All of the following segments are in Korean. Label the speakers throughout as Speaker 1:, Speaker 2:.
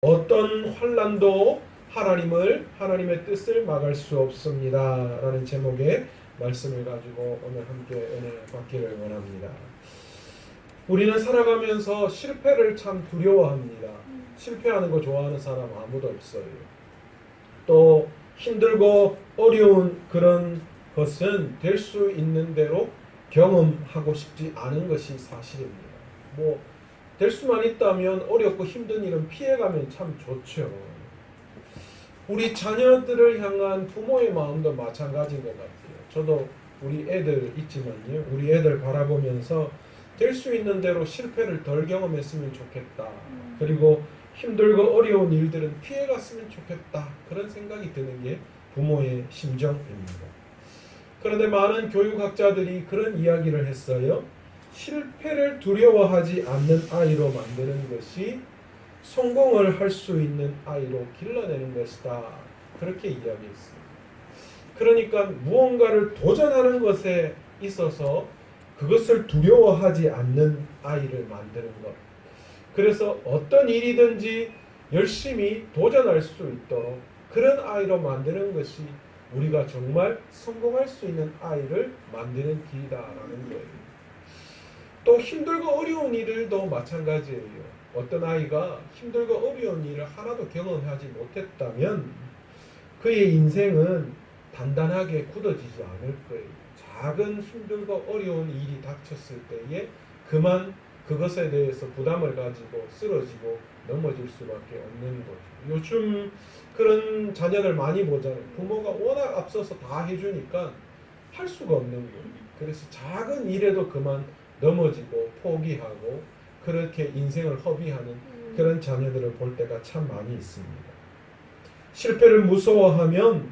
Speaker 1: 어떤 환난도 하나님의 뜻을 막을 수 없습니다. 라는 제목의 말씀을 가지고 오늘 함께 은혜 받기를 원합니다. 우리는 살아가면서 실패를 참 두려워합니다. 실패하는 거 좋아하는 사람 아무도 없어요. 또 힘들고 어려운 그런 것은 될 수 있는 대로 경험하고 싶지 않은 것이 사실입니다. 될 수만 있다면 어렵고 힘든 일은 피해가면 참 좋죠. 우리 자녀들을 향한 부모의 마음도 마찬가지인 것 같아요. 저도 우리 애들 있지만요. 우리 애들 바라보면서 될 수 있는 대로 실패를 덜 경험했으면 좋겠다. 그리고 힘들고 어려운 일들은 피해갔으면 좋겠다. 그런 생각이 드는 게 부모의 심정입니다. 그런데 많은 교육학자들이 그런 이야기를 했어요. 실패를 두려워하지 않는 아이로 만드는 것이 성공을 할 수 있는 아이로 길러내는 것이다. 그렇게 이야기했습니다. 그러니까 무언가를 도전하는 것에 있어서 그것을 두려워하지 않는 아이를 만드는 것. 그래서 어떤 일이든지 열심히 도전할 수 있도록 그런 아이로 만드는 것이 우리가 정말 성공할 수 있는 아이를 만드는 길이다라는 거예요. 또 힘들고 어려운 일도 마찬가지예요. 어떤 아이가 힘들고 어려운 일을 하나도 경험하지 못했다면 그의 인생은 단단하게 굳어지지 않을 거예요. 작은 힘들고 어려운 일이 닥쳤을 때에 그만 그것에 대해서 부담을 가지고 쓰러지고 넘어질 수밖에 없는 거죠. 요즘 그런 자녀들 많이 보잖아요. 부모가 워낙 앞서서 다 해주니까 할 수가 없는 거예요. 그래서 작은 일에도 그만 넘어지고 포기하고 그렇게 인생을 허비하는 그런 자녀들을 볼 때가 참 많이 있습니다. 실패를 무서워하면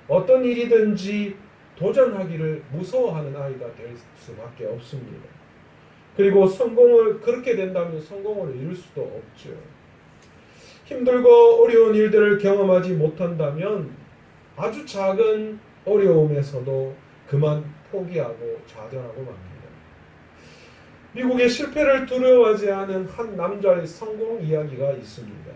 Speaker 1: 어떤 일이든지 도전하기를 무서워하는 아이가 될 수밖에 없습니다. 그리고 그렇게 된다면 성공을 이룰 수도 없죠. 힘들고 어려운 일들을 경험하지 못한다면 아주 작은 어려움에서도 그만 포기하고 좌절하고 맙니다. 미국의 실패를 두려워하지 않은 한 남자의 성공 이야기가 있습니다.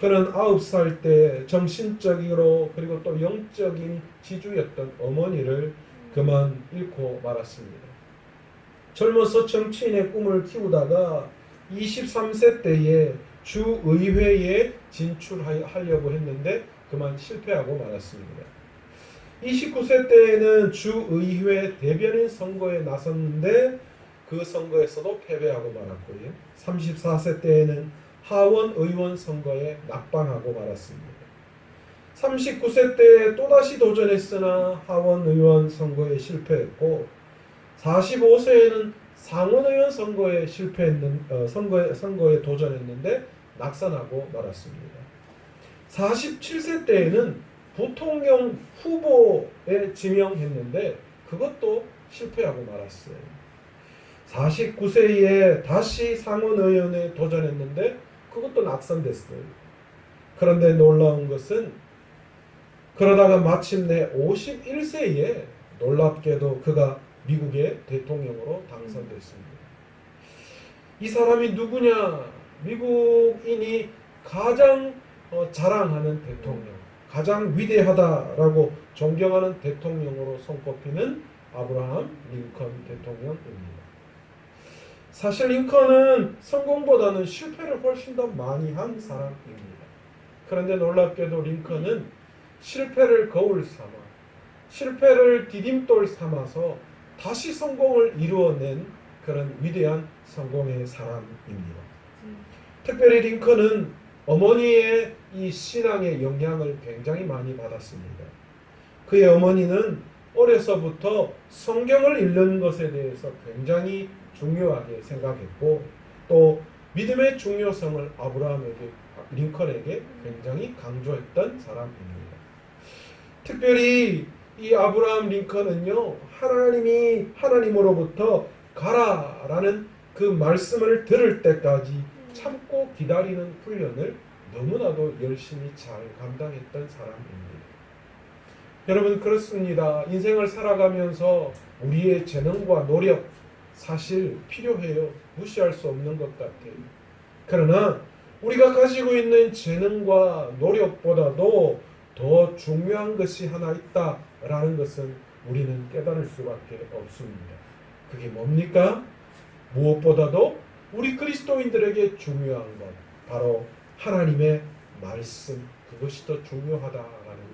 Speaker 1: 그는 9살 때 정신적으로 그리고 또 영적인 지주였던 어머니를 그만 잃고 말았습니다. 젊어서 정치인의 꿈을 키우다가 23세 때에 주의회에 진출하려고 했는데 그만 실패하고 말았습니다. 29세 때에는 주의회 대변인 선거에 나섰는데 그 선거에서도 패배하고 말았고요. 34세 때에는 하원 의원 선거에 낙방하고 말았습니다. 39세 때 또다시 도전했으나 하원 의원 선거에 실패했고 45세에는 상원의원 선거에 선거에 도전했는데 낙선하고 말았습니다. 47세 때에는 부통령 후보에 지명했는데 그것도 실패하고 말았어요. 49세에 다시 상원의원에 도전했는데 그것도 낙선됐어요. 그런데 놀라운 것은 그러다가 마침내 51세에 놀랍게도 그가 미국의 대통령으로 당선됐습니다. 이 사람이 누구냐? 미국인이 가장 자랑하는 대통령, 가장 위대하다라고 존경하는 대통령으로 손꼽히는 아브라함 링컨 대통령입니다. 사실 링컨은 성공보다는 실패를 훨씬 더 많이 한 사람입니다. 그런데 놀랍게도 링컨은 실패를 거울 삼아, 실패를 디딤돌 삼아서 다시 성공을 이루어낸 그런 위대한 성공의 사람입니다. 특별히 링컨은 어머니의 이 신앙의 영향을 굉장히 많이 받았습니다. 그의 어머니는 어려서부터 성경을 읽는 것에 대해서 굉장히 중요하게 생각했고 또 믿음의 중요성을 링컨에게 굉장히 강조했던 사람입니다. 특별히 이 아브라함 링컨은요, 하나님으로부터 가라라는 그 말씀을 들을 때까지 참고 기다리는 훈련을 너무나도 열심히 잘 감당했던 사람입니다. 여러분, 그렇습니다. 인생을 살아가면서 우리의 재능과 노력 사실 필요해요. 무시할 수 없는 것 같아요. 그러나 우리가 가지고 있는 재능과 노력보다도 더 중요한 것이 하나 있다라는 것은 우리는 깨달을 수밖에 없습니다. 그게 뭡니까? 무엇보다도 우리 그리스도인들에게 중요한 것, 바로 하나님의 말씀, 그것이 더 중요하다라는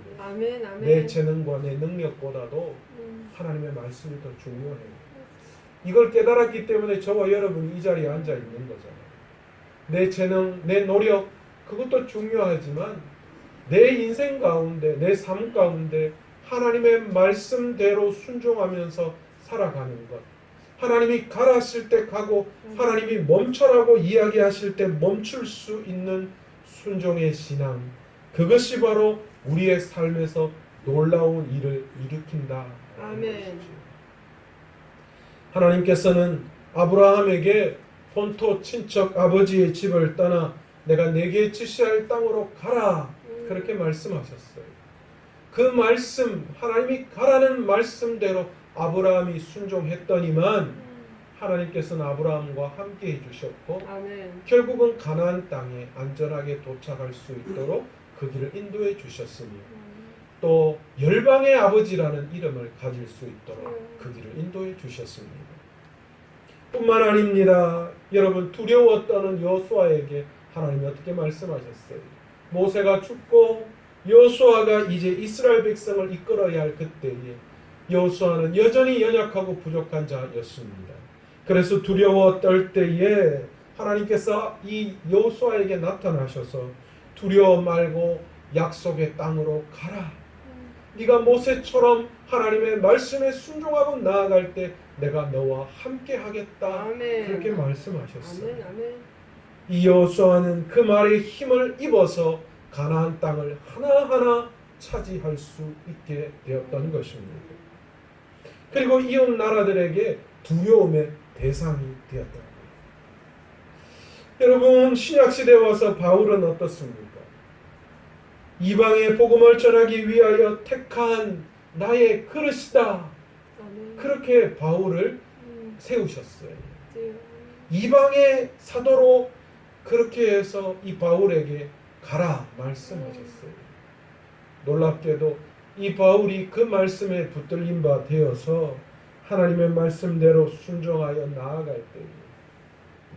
Speaker 1: 거예요.
Speaker 2: 아멘, 아멘.
Speaker 1: 내 재능과 내 능력보다도 하나님의 말씀이 더 중요해요. 이걸 깨달았기 때문에 저와 여러분이 이 자리에 앉아 있는 거잖아요. 내 재능, 내 노력, 그것도 중요하지만 내 인생 가운데, 내 삶 가운데 하나님의 말씀대로 순종하면서 살아가는 것, 하나님이 가라실 때 가고 하나님이 멈춰라고 이야기하실 때 멈출 수 있는 순종의 신앙, 그것이 바로 우리의 삶에서 놀라운 일을 일으킨다.
Speaker 2: 아멘.
Speaker 1: 하나님께서는 아브라함에게 본토 친척 아버지의 집을 떠나 내가 내게 지시할 땅으로 가라, 그렇게 말씀하셨어요. 그 말씀, 하나님이 가라는 말씀대로 아브라함이 순종했더니만 하나님께서는 아브라함과 함께 해주셨고
Speaker 2: 아멘.
Speaker 1: 결국은 가나안 땅에 안전하게 도착할 수 있도록 그 길을 인도해 주셨으며 또 열방의 아버지라는 이름을 가질 수 있도록 그 길을 인도해 주셨습니다. 뿐만 아닙니다. 여러분, 두려워 떠는 여호수아에게 하나님이 어떻게 말씀하셨어요? 모세가 죽고 여호수아가 이제 이스라엘 백성을 이끌어야 할 그때에 여호수아는 여전히 연약하고 부족한 자였습니다. 그래서 두려워 떨 때에 하나님께서 이 여호수아에게 나타나셔서 두려워 말고 약속의 땅으로 가라. 네가 모세처럼 하나님의 말씀에 순종하고 나아갈 때 내가 너와 함께 하겠다.
Speaker 2: 아멘.
Speaker 1: 그렇게 말씀하셨어요.
Speaker 2: 아멘, 아멘.
Speaker 1: 이 여호수아는 그 말에 힘을 입어서 가나안 땅을 하나하나 차지할 수 있게 되었던 것입니다. 그리고 이웃 나라들에게 두려움의 대상이 되었던 거예요. 여러분, 신약시대에 와서 바울은 어떻습니까? 이방의 복음을 전하기 위하여 택한 나의 그릇이다.
Speaker 2: 아멘.
Speaker 1: 그렇게 바울을 세우셨어요.
Speaker 2: 네.
Speaker 1: 이방의 사도로 그렇게 해서 이 바울에게 가라 말씀하셨어요. 놀랍게도 이 바울이 그 말씀에 붙들린 바 되어서 하나님의 말씀대로 순종하여 나아갈 때에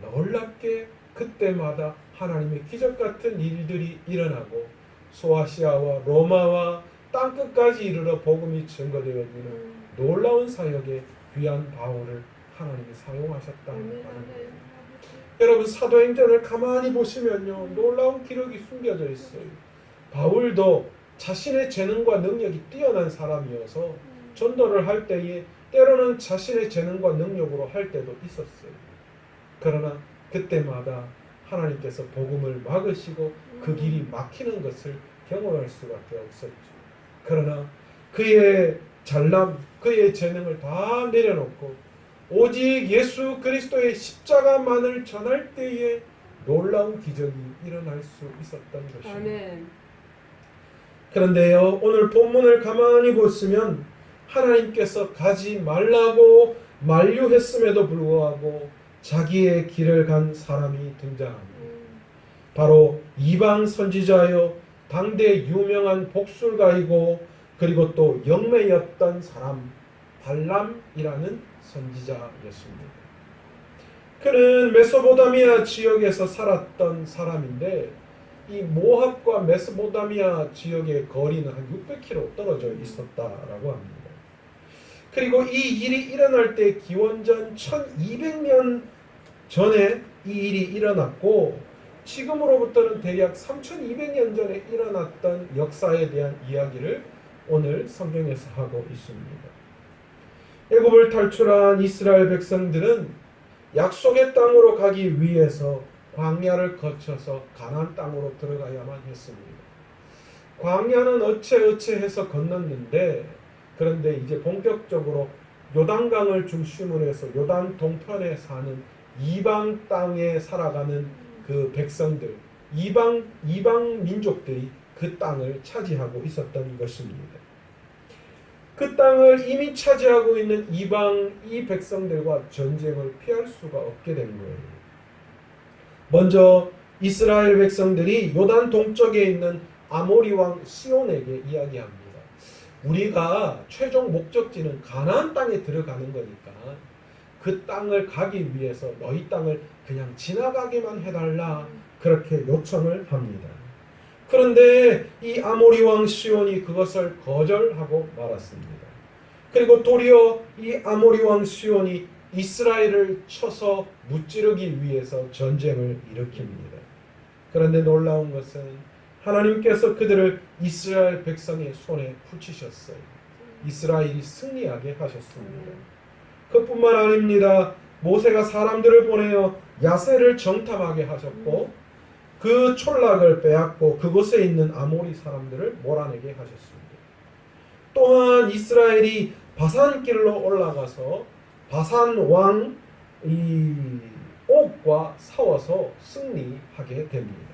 Speaker 1: 놀랍게 그때마다 하나님의 기적 같은 일들이 일어나고 소아시아와 로마와 땅끝까지 이르러 복음이 증거되어지는 놀라운 사역에 귀한 바울을 하나님이 사용하셨다는 거예요. 여러분, 사도행전을 가만히 보시면요, 놀라운 기록이 숨겨져 있어요. 바울도 자신의 재능과 능력이 뛰어난 사람이어서 전도를 할 때에 때로는 자신의 재능과 능력으로 할 때도 있었어요. 그러나 그때마다 하나님께서 복음을 막으시고 그 길이 막히는 것을 경험할 수밖에 없었죠. 그러나 그의 잘남, 그의 재능을 다 내려놓고 오직 예수 그리스도의 십자가만을 전할 때에 놀라운 기적이 일어날 수 있었던 것입니다.
Speaker 2: 아멘.
Speaker 1: 그런데요, 오늘 본문을 가만히 보시면 하나님께서 가지 말라고 만류했음에도 불구하고 자기의 길을 간 사람이 등장합니다. 바로 이방 선지자요, 당대 유명한 복술가이고 그리고 또 영매였던 사람 발람이라는 선지자였습니다. 그는 메소포타미아 지역에서 살았던 사람인데 이 모압과 메소포타미아 지역의 거리는 한 600km 떨어져 있었다라고 합니다. 그리고 이 일이 일어날 때 기원전 1200년 전에 이 일이 일어났고 지금으로부터는 대략 3200년 전에 일어났던 역사에 대한 이야기를 오늘 성경에서 하고 있습니다. 애굽을 탈출한 이스라엘 백성들은 약속의 땅으로 가기 위해서 광야를 거쳐서 가나안 땅으로 들어가야만 했습니다. 광야는 어체어체해서 건넜는데 그런데 이제 본격적으로 요단강을 중심으로 해서 요단 동편에 사는 이방 땅에 살아가는 그 백성들, 이방 민족들이 그 땅을 차지하고 있었던 것입니다. 그 땅을 이미 차지하고 있는 이 백성들과 전쟁을 피할 수가 없게 된 거예요. 먼저 이스라엘 백성들이 요단 동쪽에 있는 아모리 왕 시온에게 이야기합니다. 우리가 최종 목적지는 가나안 땅에 들어가는 거니까 그 땅을 가기 위해서 너희 땅을 그냥 지나가게만 해달라, 그렇게 요청을 합니다. 그런데 이 아모리 왕 시온이 그것을 거절하고 말았습니다. 그리고 도리어 이 아모리 왕 시온이 이스라엘을 쳐서 무찌르기 위해서 전쟁을 일으킵니다. 그런데 놀라운 것은 하나님께서 그들을 이스라엘 백성의 손에 붙이셨어요. 이스라엘이 승리하게 하셨습니다. 그뿐만 아닙니다. 모세가 사람들을 보내어 야세를 정탐하게 하셨고 그 촌락을 빼앗고 그곳에 있는 아모리 사람들을 몰아내게 하셨습니다. 또한 이스라엘이 바산길로 올라가서 바산 왕 옥과 싸워서 승리하게 됩니다.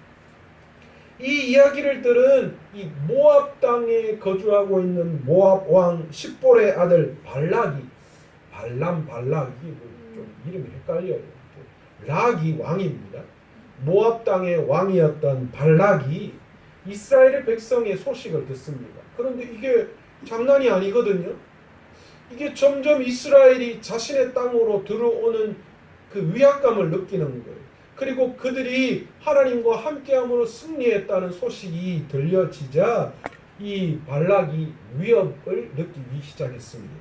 Speaker 1: 이 이야기를 들은 이 모압 땅에 거주하고 있는 모압 왕 십볼의 아들 발락이, 발락이 좀 이름이 헷갈려요. 락이 왕입니다. 모압 땅의 왕이었던 발락이 이스라엘의 백성의 소식을 듣습니다. 그런데 이게 장난이 아니거든요. 이게 점점 이스라엘이 자신의 땅으로 들어오는 그 위압감을 느끼는 거예요. 그리고 그들이 하나님과 함께함으로 승리했다는 소식이 들려지자 이 발락이 위협을 느끼기 시작했습니다.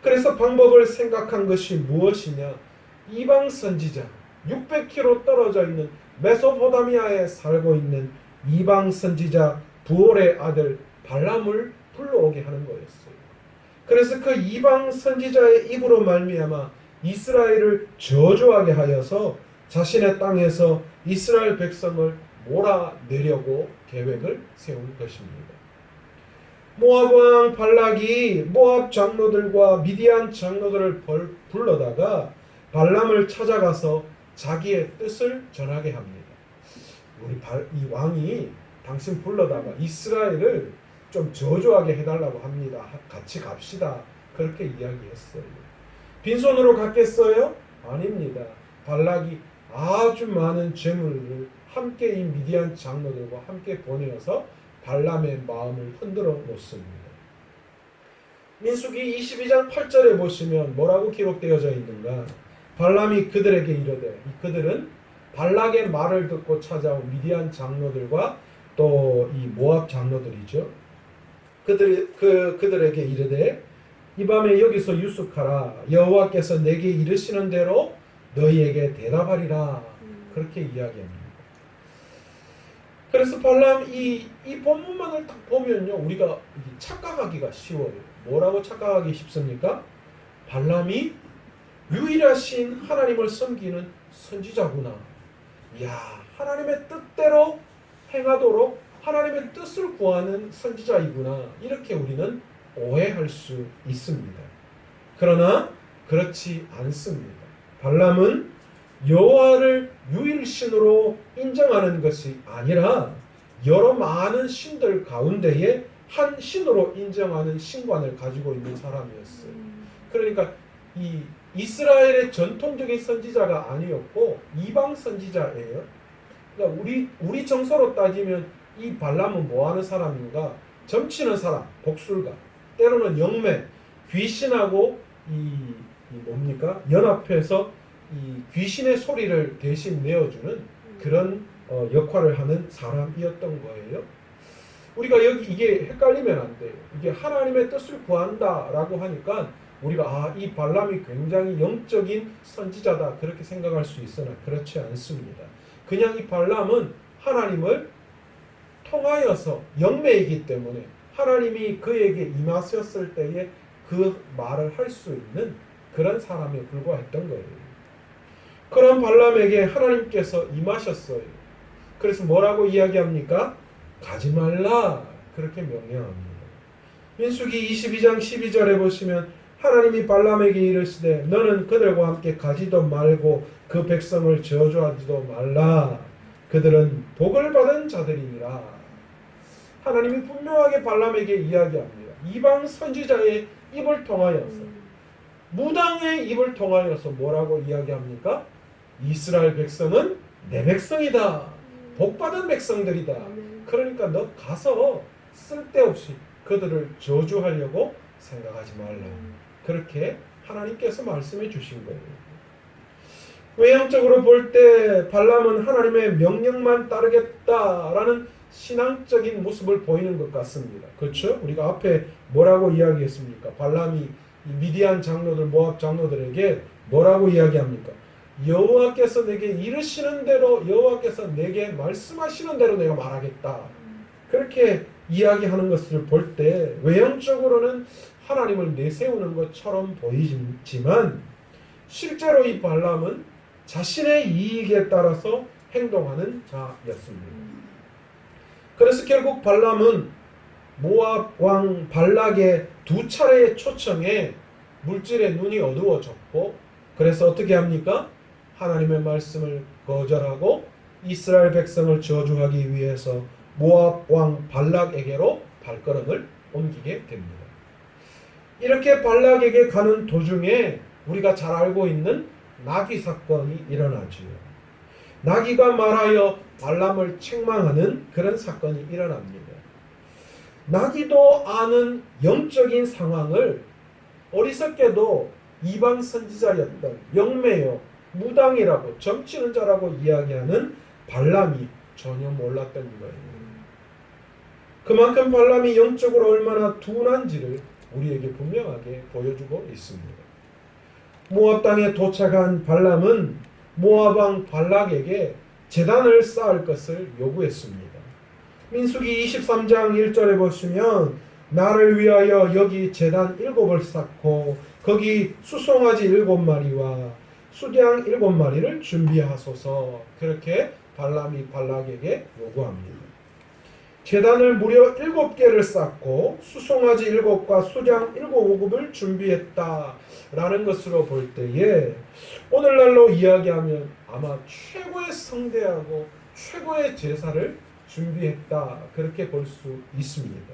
Speaker 1: 그래서 방법을 생각한 것이 무엇이냐? 이방 선지자, 600km 떨어져 있는 메소포타미아에 살고 있는 이방 선지자 부올의 아들 발람을 불러오게 하는 거였어요. 그래서 그 이방 선지자의 입으로 말미암아 이스라엘을 저주하게 하여서 자신의 땅에서 이스라엘 백성을 몰아내려고 계획을 세운 것입니다. 모압 왕 발락이 모압 장로들과 미디안 장로들을 불러다가 발람을 찾아가서 자기의 뜻을 전하게 합니다. 이 왕이 당신 불러다가 이스라엘을 좀 저주하게 해달라고 합니다. 같이 갑시다. 그렇게 이야기했어요. 빈손으로 갔겠어요? 아닙니다. 발락이 아주 많은 재물을 함께 이 미디안 장로들과 함께 보내어서 발람의 마음을 흔들어 놓습니다. 민수기 22장 8절에 보시면 뭐라고 기록되어져 있는가? 발람이 그들에게 이르되, 그들은 발락의 말을 듣고 찾아온 미디안 장로들과 또 이 모압 장로들이죠. 그들에게 이르되, 이 밤에 여기서 유숙하라. 여호와께서 내게 이르시는 대로 너희에게 대답하리라. 그렇게 이야기합니다. 그래서 발람 이 본문만을 딱 보면요, 우리가 착각하기가 쉬워요. 뭐라고 착각하기 쉽습니까? 발람이 유일하신 하나님을 섬기는 선지자구나. 이야, 하나님의 뜻대로 행하도록 하나님의 뜻을 구하는 선지자이구나. 이렇게 우리는 오해할 수 있습니다. 그러나 그렇지 않습니다. 발람은 여호와를 유일신으로 인정하는 것이 아니라 여러 많은 신들 가운데에 한 신으로 인정하는 신관을 가지고 있는 사람이었어요. 그러니까 이 이스라엘의 전통적인 선지자가 아니었고 이방 선지자예요. 그러니까 우리 정서로 따지면 이 발람은 뭐 하는 사람인가? 점치는 사람, 복술가, 때로는 영매, 귀신하고 뭡니까? 연합해서 이 귀신의 소리를 대신 내어주는 그런 역할을 하는 사람이었던 거예요. 우리가 여기 이게 헷갈리면 안 돼요. 이게 하나님의 뜻을 구한다라고 하니까 우리가 이 발람이 굉장히 영적인 선지자다 그렇게 생각할 수 있으나 그렇지 않습니다. 그냥 이 발람은 하나님을 통하여서 영매이기 때문에 하나님이 그에게 임하셨을 때에 그 말을 할 수 있는 그런 사람에 불과했던 거예요. 그런 발람에게 하나님께서 임하셨어요. 그래서 뭐라고 이야기합니까? 가지 말라 그렇게 명령합니다. 민수기 22장 12절에 보시면 하나님이 발람에게 이르시되 너는 그들과 함께 가지도 말고 그 백성을 저주하지도 말라. 그들은 복을 받은 자들이니라. 하나님이 분명하게 발람에게 이야기합니다. 이방 선지자의 입을 통하여서, 무당의 입을 통하여서 뭐라고 이야기합니까? 이스라엘 백성은 내 백성이다. 복받은 백성들이다. 그러니까 너 가서 쓸데없이 그들을 저주하려고 생각하지 말라. 그렇게 하나님께서 말씀해 주신 거예요. 외형적으로 볼 때 발람은 하나님의 명령만 따르겠다라는 신앙적인 모습을 보이는 것 같습니다. 그렇죠? 우리가 앞에 뭐라고 이야기했습니까? 발람이 미디안 장로들, 모압 장로들에게 뭐라고 이야기합니까? 여호와께서 내게 이르시는 대로, 여호와께서 내게 말씀하시는 대로 내가 말하겠다. 그렇게 이야기하는 것을 볼 때 외형적으로는 하나님을 내세우는 것처럼 보이지만 실제로 이 발람은 자신의 이익에 따라서 행동하는 자였습니다. 그래서 결국 발람은 모압 왕 발락의 두 차례의 초청에 물질의 눈이 어두워졌고, 그래서 어떻게 합니까? 하나님의 말씀을 거절하고 이스라엘 백성을 저주하기 위해서 모압 왕 발락에게로 발걸음을 옮기게 됩니다. 이렇게 발락에게 가는 도중에 우리가 잘 알고 있는 나귀 사건이 일어나지요. 나귀가 말하여 발람을 책망하는 그런 사건이 일어납니다. 나귀도 아는 영적인 상황을 어리석게도 이방 선지자였던 영매요, 무당이라고 점치는 자라고 이야기하는 발람이 전혀 몰랐던 거예요. 그만큼 발람이 영적으로 얼마나 둔한지를 우리에게 분명하게 보여주고 있습니다. 모압 땅에 도착한 발람은 모압 왕 발락에게 제단을 쌓을 것을 요구했습니다. 민수기 23장 1절에 보시면 나를 위하여 여기 제단 7을 쌓고 거기 수송아지 7마리와 수양 7마리를 준비하소서. 그렇게 발람이 발락에게 요구합니다. 제단을 무려 7개를 쌓고 수송아지 7과 수양 7호급을 준비했다라는 것으로 볼 때에 오늘날로 이야기하면 아마 최고의 성대하고 최고의 제사를 준비했다, 그렇게 볼 수 있습니다.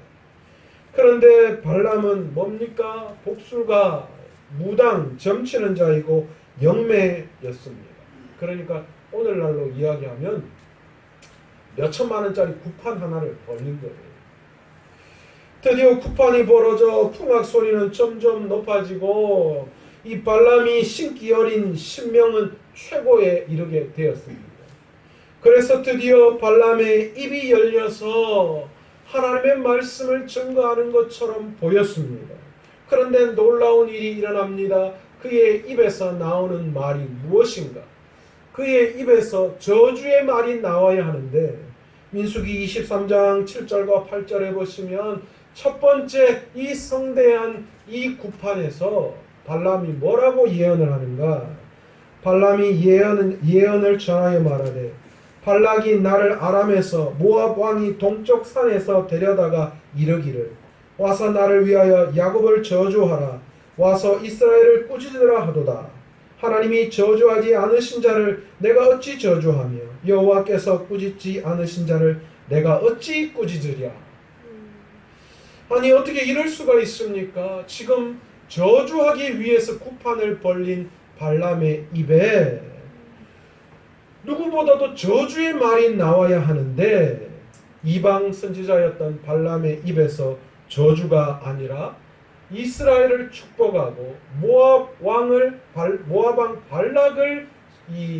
Speaker 1: 그런데 발람은 뭡니까? 복술가, 무당, 점치는 자이고 영매였습니다. 그러니까 오늘날로 이야기하면 몇 천만 원짜리 구판 하나를 벌린 거예요. 드디어 구판이 벌어져 풍악 소리는 점점 높아지고 이 발람이 신기 어린 신명은 최고에 이르게 되었습니다. 그래서 드디어 발람의 입이 열려서 하나님의 말씀을 증거하는 것처럼 보였습니다. 그런데 놀라운 일이 일어납니다. 그의 입에서 나오는 말이 무엇인가? 그의 입에서 저주의 말이 나와야 하는데 민수기 23장 7절과 8절에 보시면 첫 번째 이 성대한 이 구판에서 발람이 뭐라고 예언을 하는가? 발람이 예언을 전하여 말하되 발락이 나를 아람에서 모압 왕이 동쪽 산에서 데려다가 이르기를 와서 나를 위하여 야곱을 저주하라. 와서 이스라엘을 꾸짖으라 하도다. 하나님이 저주하지 않으신 자를 내가 어찌 저주하며 여호와께서 꾸짖지 않으신 자를 내가 어찌 꾸짖으랴. 아니 어떻게 이럴 수가 있습니까? 지금 저주하기 위해서 구판을 벌린 발람의 입에 누구보다도 저주의 말이 나와야 하는데 이방 선지자였던 발람의 입에서 저주가 아니라 이스라엘을 축복하고 모압 왕 발락을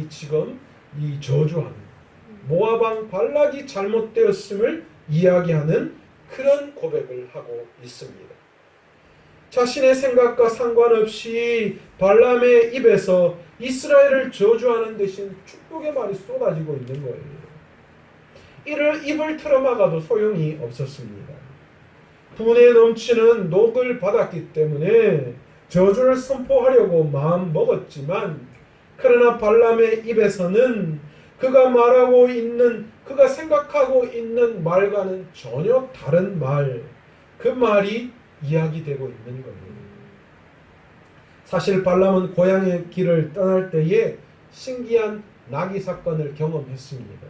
Speaker 1: 지금 저주하는, 모압 왕 발락이 잘못되었음을 이야기하는 그런 고백을 하고 있습니다. 자신의 생각과 상관없이 발람의 입에서 이스라엘을 저주하는 대신 축복의 말이 쏟아지고 있는 거예요. 이를 입을 틀어막아도 소용이 없었습니다. 분에 넘치는 녹을 받았기 때문에 저주를 선포하려고 마음 먹었지만, 그러나 발람의 입에서는 그가 말하고 있는, 그가 생각하고 있는 말과는 전혀 다른 말, 그 말이 이야기되고 있는 거예요. 사실 발람은 고향의 길을 떠날 때에 신기한 나귀 사건을 경험했습니다.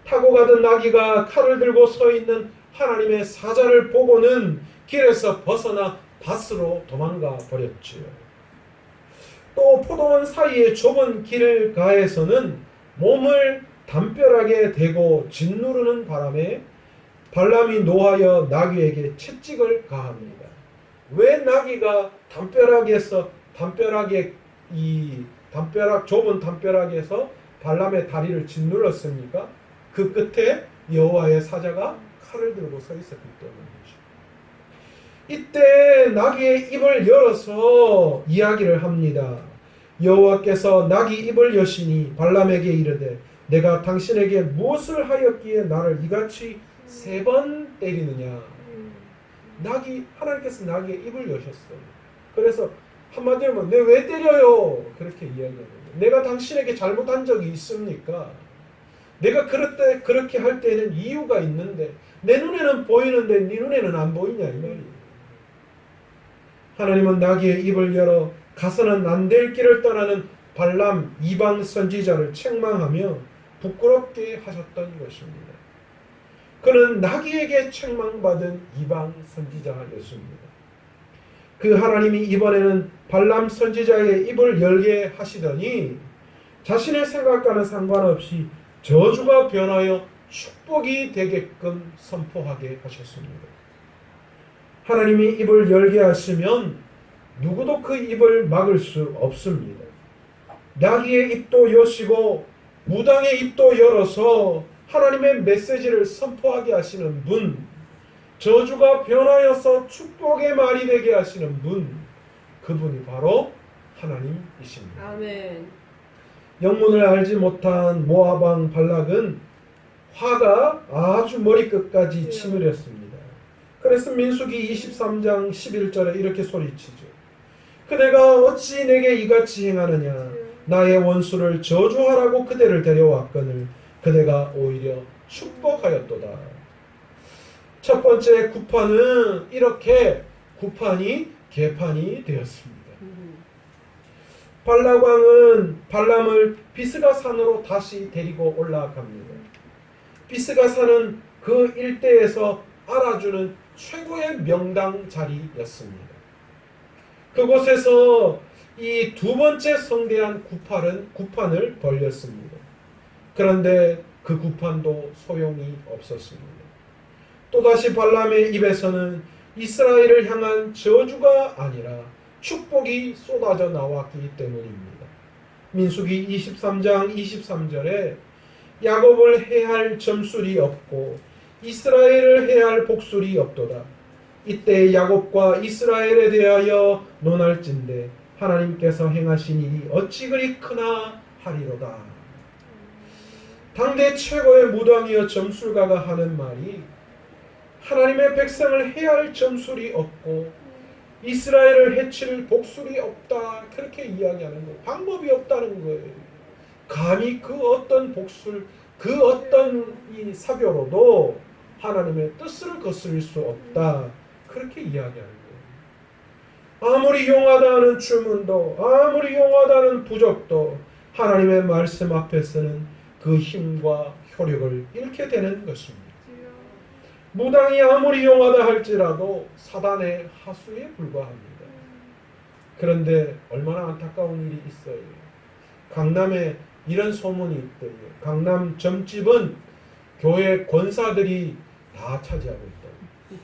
Speaker 1: 타고 가던 나귀가 칼을 들고 서 있는 하나님의 사자를 보고는 길에서 벗어나 밭으로 도망가 버렸지요. 또 포도원 사이의 좁은 길가에서는 몸을 담벼락에 대고 짓누르는 바람에 발람이 노하여 나귀에게 채찍을 가합니다. 왜 나귀가 좁은 담벼락에서 발람의 다리를 짓눌렀습니까? 그 끝에 여호와의 사자가 칼을 들고 서 있었기 때문이죠. 이때 나귀의 입을 열어서 이야기를 합니다. 여호와께서 나귀 입을 여시니 발람에게 이르되 내가 당신에게 무엇을 하였기에 나를 이같이 3번 때리느냐. 하나님께서 나귀의 입을 여셨어요. 그래서 한마디로 하면 내 왜 때려요? 그렇게 이야기합니다. 내가 당신에게 잘못한 적이 있습니까? 내가 그렇게 할 때는 이유가 있는데 내 눈에는 보이는데 네 눈에는 안 보이냐 이 말이에요. 하나님은 나귀의 입을 열어 가서는 안 될 길을 떠나는 발람 이방 선지자를 책망하며 부끄럽게 하셨던 것입니다. 그는 나귀에게 책망받은 이방 선지자였습니다. 그 하나님이 이번에는 발람 선지자의 입을 열게 하시더니 자신의 생각과는 상관없이 저주가 변하여 축복이 되게끔 선포하게 하셨습니다. 하나님이 입을 열게 하시면 누구도 그 입을 막을 수 없습니다. 나귀의 입도 여시고 무당의 입도 열어서 하나님의 메시지를 선포하게 하시는 분, 저주가 변하여서 축복의 말이 되게 하시는 분, 그분이 바로 하나님이십니다.
Speaker 2: 아멘.
Speaker 1: 영문을 알지 못한 모압 왕 발락은 화가 아주 머리끝까지 치밀었습니다. 그래서 민수기 23장 11절에 이렇게 소리치죠. 그대가 어찌 내게 이같이 행하느냐. 나의 원수를 저주하라고 그대를 데려왔거늘 그대가 오히려 축복하였도다. 첫 번째 구판은 이렇게 구판이 개판이 되었습니다. 발락 왕은 발람을 비스가 산으로 다시 데리고 올라갑니다. 비스가 산은 그 일대에서 알아주는 최고의 명당 자리였습니다. 그곳에서 이 두 번째 성대한 구판을 벌였습니다. 그런데 그 구판도 소용이 없었습니다. 또다시 발람의 입에서는 이스라엘을 향한 저주가 아니라 축복이 쏟아져 나왔기 때문입니다. 민수기 23장 23절에 야곱을 해할 점술이 없고 이스라엘을 해할 복술이 없도다. 이때 야곱과 이스라엘에 대하여 논할진대 하나님께서 행하신 일이 어찌 그리 크나 하리로다. 당대 최고의 무당이여 점술가가 하는 말이 하나님의 백성을 해할 점술이 없고 이스라엘을 해칠 복술이 없다. 그렇게 이야기하는 거예요. 방법이 없다는 거예요. 감히 그 어떤 복술, 그 어떤 이 사교로도 하나님의 뜻을 거스릴 수 없다. 그렇게 이야기하는 거예요. 아무리 용하다 하는 주문도, 아무리 용하다 하는 부적도 하나님의 말씀 앞에서는 그 힘과 효력을 잃게 되는 것입니다. 무당이 아무리 용하다 할지라도 사단의 하수에 불과합니다. 그런데 얼마나 안타까운 일이 있어요. 강남에 이런 소문이 있대요. 강남 점집은 교회 권사들이 다 차지하고 있다고.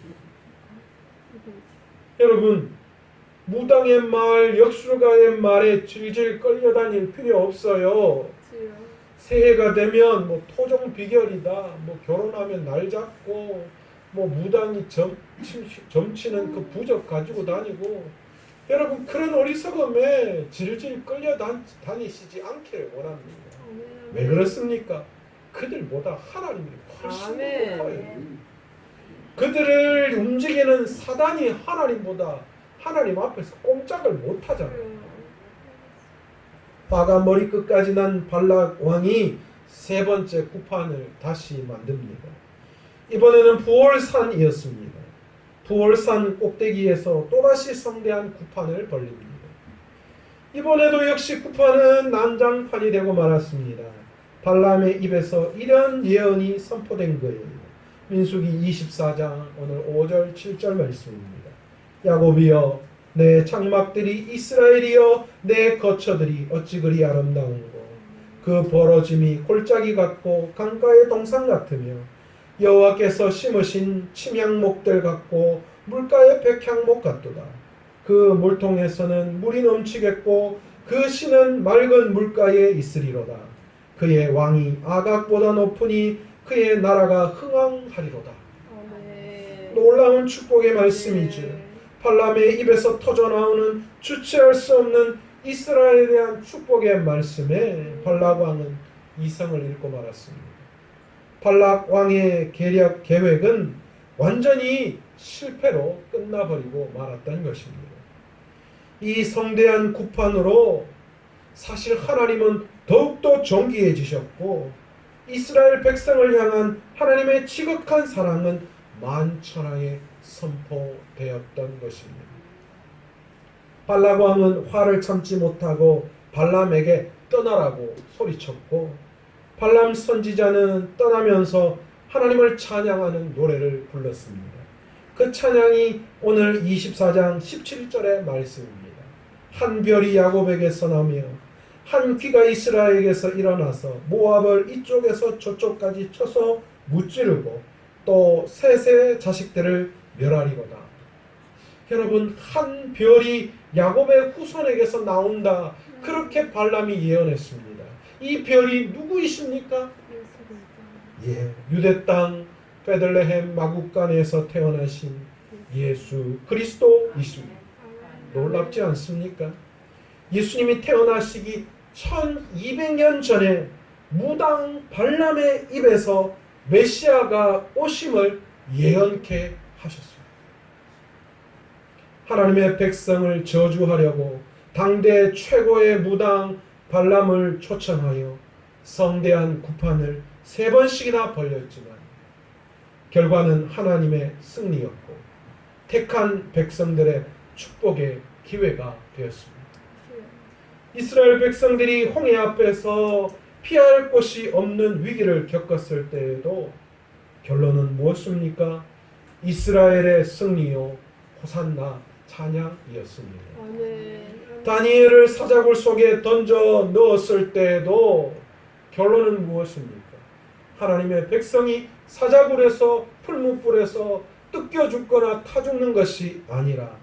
Speaker 1: 여러분, 무당의 말, 역술가의 말에 질질 끌려다닐 필요 없어요. 새해가 되면 뭐 토종 비결이다, 뭐 결혼하면 날 잡고, 뭐 무당이 점치는 그 부적 가지고 다니고, 여러분 그런 어리석음에 질질 끌려다니시지 않기를 원합니다. 왜 그렇습니까? 그들보다 하나님이 훨씬 높아요. 그들을 움직이는 사단이 하나님보다 하나님 앞에서 꼼짝을 못하잖아요. 화가 머리끝까지 난 발락 왕이 세 번째 구판을 다시 만듭니다. 이번에는 부월산이었습니다. 부월산 꼭대기에서 또다시 성대한 구판을 벌립니다. 이번에도 역시 구판은 난장판이 되고 말았습니다. 발람의 입에서 이런 예언이 선포된 거예요. 민수기 24장 오늘 5절 7절 말씀입니다. 야곱이여 내 장막들이 이스라엘이여 내 거처들이 어찌 그리 아름다운고 그 벌어짐이 골짜기 같고 강가의 동산 같으며 여호와께서 심으신 침향목들 같고 물가의 백향목 같도다. 그 물통에서는 물이 넘치겠고 그 씨는 맑은 물가에 있으리로다. 그의 왕이 아각보다 높으니 그의 나라가 흥왕하리로다. 놀라운 축복의 말씀이죠. 발람의 입에서 터져나오는 주체할 수 없는 이스라엘에 대한 축복의 말씀에 발락 왕은 이성을 잃고 말았습니다. 발락 왕의 계획은 완전히 실패로 끝나버리고 말았다는 것입니다. 이 성대한 구판으로 사실 하나님은 더욱더 정기해지셨고 이스라엘 백성을 향한 하나님의 지극한 사랑은 만천하에 선포되었던 것입니다. 발락 왕은 화를 참지 못하고 발람에게 떠나라고 소리쳤고 발람 선지자는 떠나면서 하나님을 찬양하는 노래를 불렀습니다. 그 찬양이 오늘 24장 17절의 말씀입니다. 한 별이 야곱에게서 나며 한 귀가 이스라엘에게서 일어나서 모압을 이쪽에서 저쪽까지 쳐서 무찌르고 또 셋의 자식들을 멸하리로다. 여러분, 한 별이 야곱의 후손에게서 나온다. 그렇게 발람이 예언했습니다. 이 별이 누구이십니까? 유대 땅 베들레헴 마구간에서 태어나신 예수 그리스도이십니다. 놀랍지 않습니까? 예수님이 태어나시기 1200년 전에 무당 발람의 입에서 메시아가 오심을 예언케 하셨습니다. 하나님의 백성을 저주하려고 당대 최고의 무당 발람을 초청하여 성대한 구판을 3번씩이나 벌였지만 결과는 하나님의 승리였고 택한 백성들의 축복의 기회가 되었습니다. 이스라엘 백성들이 홍해 앞에서 피할 곳이 없는 위기를 겪었을 때에도 결론은 무엇입니까? 이스라엘의 승리요 호산나 찬양이었습니다. 다니엘을 사자굴 속에 던져 넣었을 때에도 결론은 무엇입니까? 하나님의 백성이 사자굴에서 풀무불에서 뜯겨 죽거나 타 죽는 것이 아니라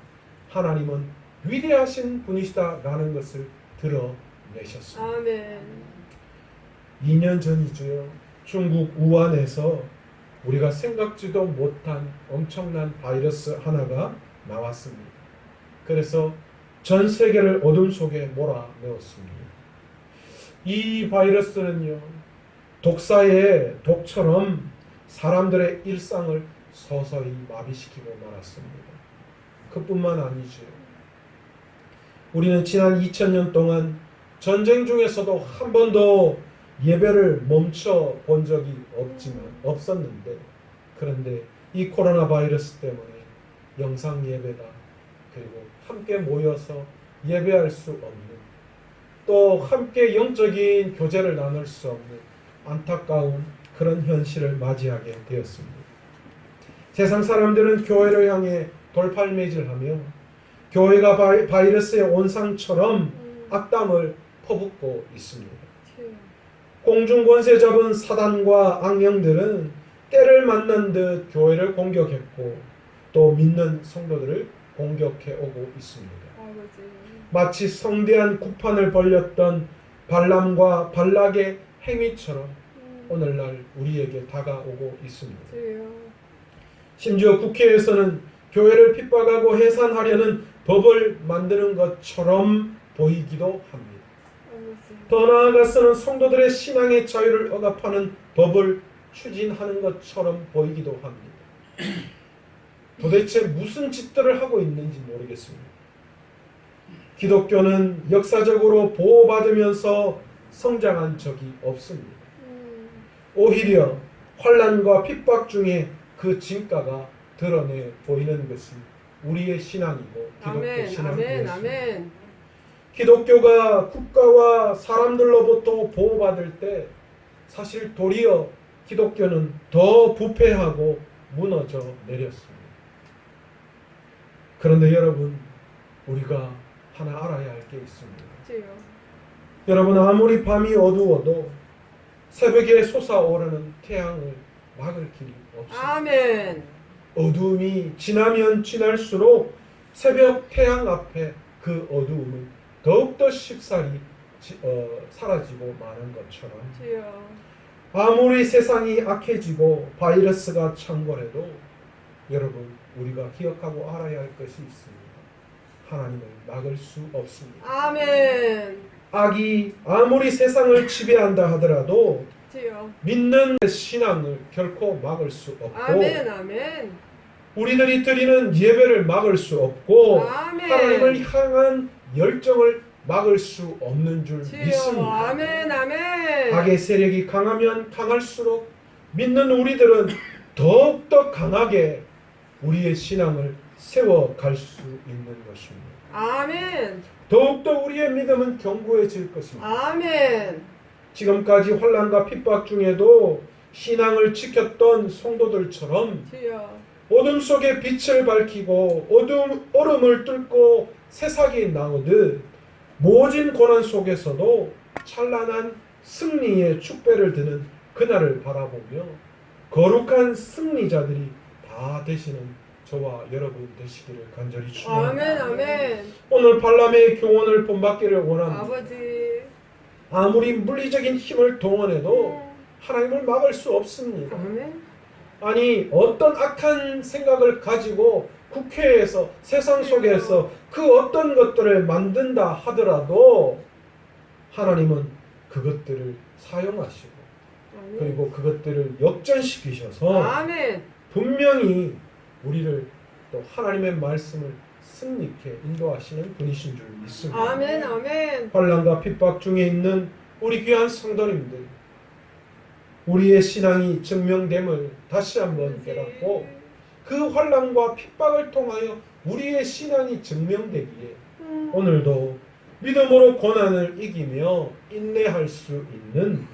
Speaker 1: 하나님은 위대하신 분이시다라는 것을 드러내셨습니다.
Speaker 2: 아멘.
Speaker 1: 2년 전이죠. 중국 우한에서 우리가 생각지도 못한 엄청난 바이러스 하나가 나왔습니다. 그래서 전 세계를 어둠 속에 몰아넣었습니다. 이 바이러스는요, 독사의 독처럼 사람들의 일상을 서서히 마비시키고 말았습니다. 그뿐만 아니죠. 우리는 지난 2000년 동안 전쟁 중에서도 한 번도 예배를 멈춰 본 적이 없었는데, 그런데 이 코로나 바이러스 때문에 영상 예배가, 그리고 함께 모여서 예배할 수 없는, 또 함께 영적인 교제를 나눌 수 없는 안타까운 그런 현실을 맞이하게 되었습니다. 세상 사람들은 교회를 향해 돌팔매질하며 교회가 바이러스의 온상처럼 악담을 퍼붓고 있습니다. 공중 권세 잡은 사단과 악령들은 때를 맞는 듯 교회를 공격했고 또 믿는 성도들을 공격해 오고 있습니다. 마치 성대한 구판을 벌였던 발람과 발락의 행위처럼 오늘날 우리에게 다가오고 있습니다. 심지어 국회에서는 교회를 핍박하고 해산하려는 법을 만드는 것처럼 보이기도 합니다. 더 나아가서는 성도들의 신앙의 자유를 억압하는 법을 추진하는 것처럼 보이기도 합니다. 도대체 무슨 짓들을 하고 있는지 모르겠습니다. 기독교는 역사적으로 보호받으면서 성장한 적이 없습니다. 오히려 환난과 핍박 중에 그 진가가 드러내 보이는 것이 우리의 신앙이고 기독교 신앙이었습니다. 기독교가 국가와 사람들로부터 보호받을 때 사실 도리어 기독교는 더 부패하고 무너져 내렸습니다. 그런데 여러분, 우리가 하나 알아야 할 게 있습니다. 여러분, 아무리 밤이 어두워도 새벽에 솟아오르는 태양을 막을 길이 없습니다.
Speaker 2: 아멘.
Speaker 1: 어두움이 지나면 지날수록 새벽 태양 앞에 그 어두움은 더욱더 쉽사리 사라지고 마는 것처럼,
Speaker 2: 주여.
Speaker 1: 아무리 세상이 악해지고 바이러스가 창궐해도 여러분, 우리가 기억하고 알아야 할 것이 있습니다. 하나님을 막을 수 없습니다.
Speaker 2: 아멘.
Speaker 1: 악이 아무리 세상을 지배한다 하더라도
Speaker 2: 주여.
Speaker 1: 믿는 신앙을 결코 막을 수 없고,
Speaker 2: 아멘. 아멘.
Speaker 1: 우리들이 드리는 예배를 막을 수 없고,
Speaker 2: 아멘.
Speaker 1: 하나님을 향한 열정을 막을 수 없는 줄
Speaker 2: 주여.
Speaker 1: 믿습니다.
Speaker 2: 아멘. 아멘.
Speaker 1: 악의 세력이 강하면 강할수록 믿는 우리들은 더욱더 강하게 우리의 신앙을 세워갈 수 있는 것입니다.
Speaker 2: 아멘.
Speaker 1: 더욱더 우리의 믿음은 견고해질 것입니다.
Speaker 2: 아멘.
Speaker 1: 지금까지 환난과 핍박 중에도 신앙을 지켰던 성도들처럼
Speaker 2: 주여.
Speaker 1: 어둠 속에 빛을 밝히고 얼음을 뚫고 새싹이 나오듯 모진 고난 속에서도 찬란한 승리의 축배를 드는 그날을 바라보며 거룩한 승리자들이 다 되시는 저와 여러분 되시기를 간절히 축원합니다.
Speaker 2: 아멘. 아멘.
Speaker 1: 오늘 발람의 교훈을 본받기를 원합니다.
Speaker 2: 아버지.
Speaker 1: 아무리 물리적인 힘을 동원해도 하나님을 막을 수 없습니다.
Speaker 2: 아멘.
Speaker 1: 아니, 어떤 악한 생각을 가지고 국회에서 세상 속에서 그 어떤 것들을 만든다 하더라도 하나님은 그것들을 사용하시고
Speaker 2: 아멘.
Speaker 1: 그리고 그것들을 역전시키셔서
Speaker 2: 아멘.
Speaker 1: 분명히 우리를 또 하나님의 말씀을 승리케 인도하시는 분이신 줄 믿습니다.
Speaker 2: 아멘. 아멘.
Speaker 1: 환난과 핍박 중에 있는 우리 귀한 성도님들, 우리의 신앙이 증명됨을 다시 한번 깨닫고 그 환난과 핍박을 통하여 우리의 신앙이 증명되기에 오늘도 믿음으로 고난을 이기며 인내할 수 있는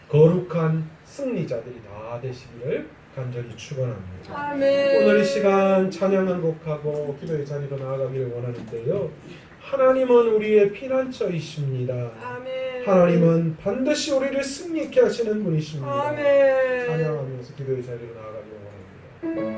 Speaker 1: 거룩한 승리자들이 다 되시기를 간절히 축원합니다.
Speaker 2: 아멘.
Speaker 1: 오늘 이 시간 찬양 한 곡하고 기도의 자리로 나아가기를 원하는데요. 하나님은 우리의 피난처이십니다.
Speaker 2: 아멘.
Speaker 1: 하나님은 반드시 우리를 승리케 하시는 분이십니다.
Speaker 2: 아멘.
Speaker 1: 찬양하면서 기도의 자리로 나아가기를 원합니다.